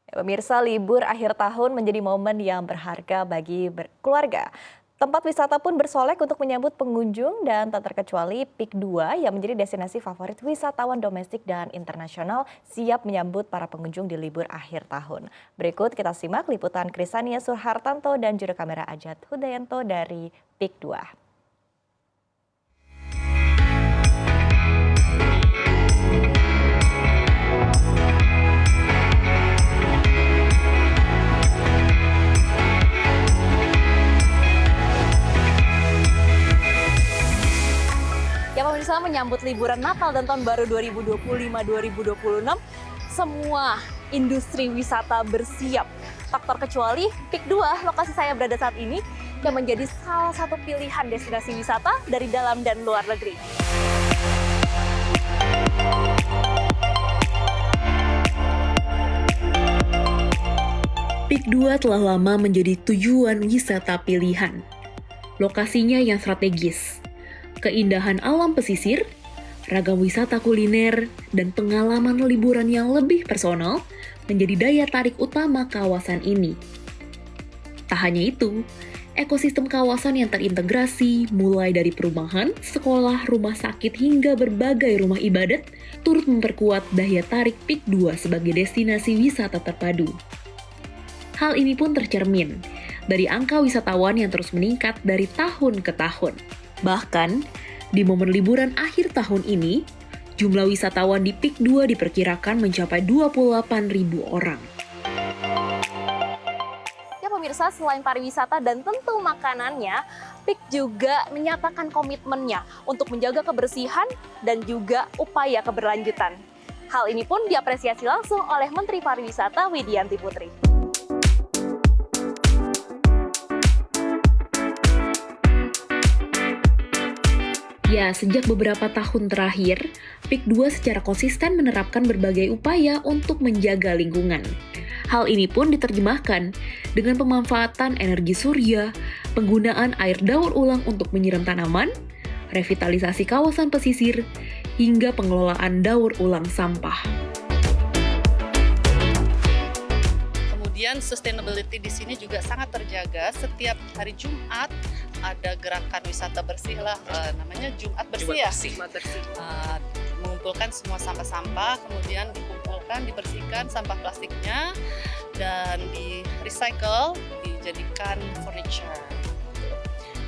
Ya, pemirsa, libur akhir tahun menjadi momen yang berharga bagi keluarga. Tempat wisata pun bersolek untuk menyambut pengunjung dan tak terkecuali Pik 2 yang menjadi destinasi favorit wisatawan domestik dan internasional siap menyambut para pengunjung di libur akhir tahun. Berikut kita simak liputan Krisania Surhartanto dan juru kamera Ajat Hudayanto dari Pik 2. Ya pemirsa, menyambut liburan Natal dan Tahun Baru 2025-2026, semua industri wisata bersiap. Tak terkecuali Pik 2, lokasi saya berada saat ini, yang menjadi salah satu pilihan destinasi wisata dari dalam dan luar negeri. Pik 2 telah lama menjadi tujuan wisata pilihan. Lokasinya yang strategis, keindahan alam pesisir, ragam wisata kuliner, dan pengalaman liburan yang lebih personal menjadi daya tarik utama kawasan ini. Tak hanya itu, ekosistem kawasan yang terintegrasi mulai dari perumahan, sekolah, rumah sakit, hingga berbagai rumah ibadat turut memperkuat daya tarik Pik 2 sebagai destinasi wisata terpadu. Hal ini pun tercermin dari angka wisatawan yang terus meningkat dari tahun ke tahun. Bahkan, di momen liburan akhir tahun ini, jumlah wisatawan di Pik 2 diperkirakan mencapai 28.000 orang. Ya pemirsa, selain pariwisata dan tentu makanannya, Pik juga menyatakan komitmennya untuk menjaga kebersihan dan juga upaya keberlanjutan. Hal ini pun diapresiasi langsung oleh Menteri Pariwisata Widianti Putri. Ya, sejak beberapa tahun terakhir, Pik 2 secara konsisten menerapkan berbagai upaya untuk menjaga lingkungan. Hal ini pun diterjemahkan dengan pemanfaatan energi surya, penggunaan air daur ulang untuk menyiram tanaman, revitalisasi kawasan pesisir, hingga pengelolaan daur ulang sampah. Kemudian sustainability di sini juga sangat terjaga. Setiap hari Jumat ada gerakan wisata bersih lah, namanya Jumat Bersih ya. Mengumpulkan semua sampah-sampah, kemudian dikumpulkan, dibersihkan sampah plastiknya, dan di recycle, dijadikan furniture.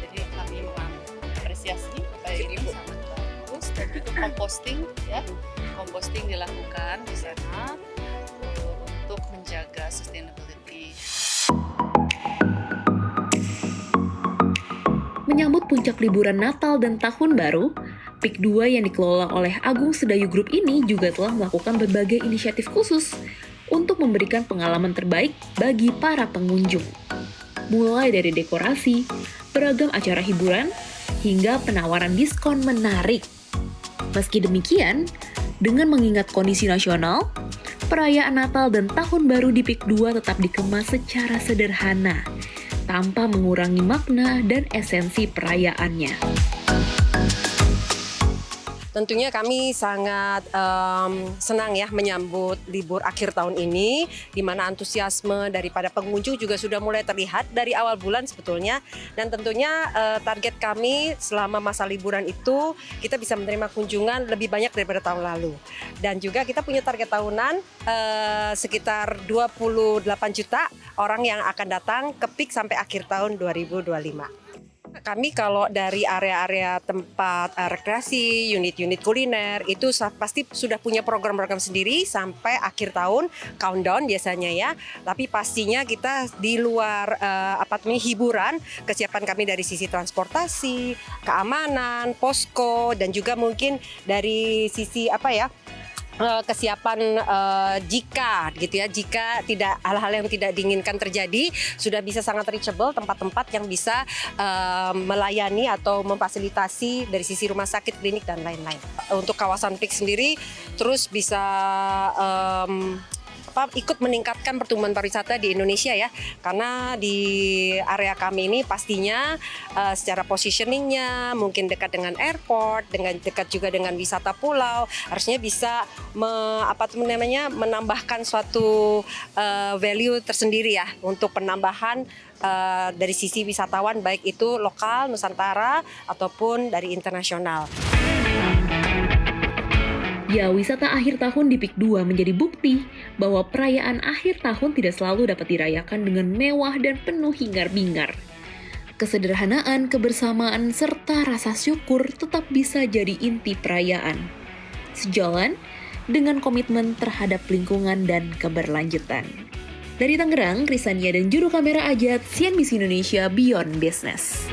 Jadi kami mengapresiasi upaya ini sangat bagus. Dan juga composting ya, composting dilakukan di sana untuk menjaga sustainability. Menyambut puncak liburan Natal dan Tahun Baru, Pik 2 yang dikelola oleh Agung Sedayu Group ini juga telah melakukan berbagai inisiatif khusus untuk memberikan pengalaman terbaik bagi para pengunjung. Mulai dari dekorasi, beragam acara hiburan, hingga penawaran diskon menarik. Meski demikian, dengan mengingat kondisi nasional, perayaan Natal dan Tahun Baru di Pik 2 tetap dikemas secara sederhana, tanpa mengurangi makna dan esensi perayaannya. Tentunya kami sangat senang ya menyambut libur akhir tahun ini, di mana antusiasme daripada pengunjung juga sudah mulai terlihat dari awal bulan sebetulnya. Dan tentunya target kami selama masa liburan itu kita bisa menerima kunjungan lebih banyak daripada tahun lalu. Dan juga kita punya target tahunan sekitar 28 juta orang yang akan datang ke Pik sampai akhir tahun 2025. Kami kalau dari area-area tempat rekreasi, unit-unit kuliner, itu pasti sudah punya program-program sendiri sampai akhir tahun, countdown biasanya ya. Tapi pastinya kita di luar hiburan, kesiapan kami dari sisi transportasi, keamanan, posko, dan juga mungkin dari sisi kesiapan jika tidak hal-hal yang tidak diinginkan terjadi, sudah bisa sangat reachable tempat-tempat yang bisa melayani atau memfasilitasi dari sisi rumah sakit, klinik, dan lain-lain. Untuk kawasan Pik sendiri terus bisa ikut meningkatkan pertumbuhan pariwisata di Indonesia ya. Karena di area kami ini pastinya secara positioningnya mungkin dekat dengan airport, dekat juga dengan wisata pulau, harusnya bisa menambahkan suatu value tersendiri ya untuk penambahan dari sisi wisatawan baik itu lokal, Nusantara ataupun dari internasional. Ya, wisata akhir tahun di PIK 2 menjadi bukti bahwa perayaan akhir tahun tidak selalu dapat dirayakan dengan mewah dan penuh hingar-bingar. Kesederhanaan, kebersamaan, serta rasa syukur tetap bisa jadi inti perayaan. Sejalan dengan komitmen terhadap lingkungan dan keberlanjutan. Dari Tangerang, Krisania dan juru kamera Ajat, CNBC Indonesia Beyond Business.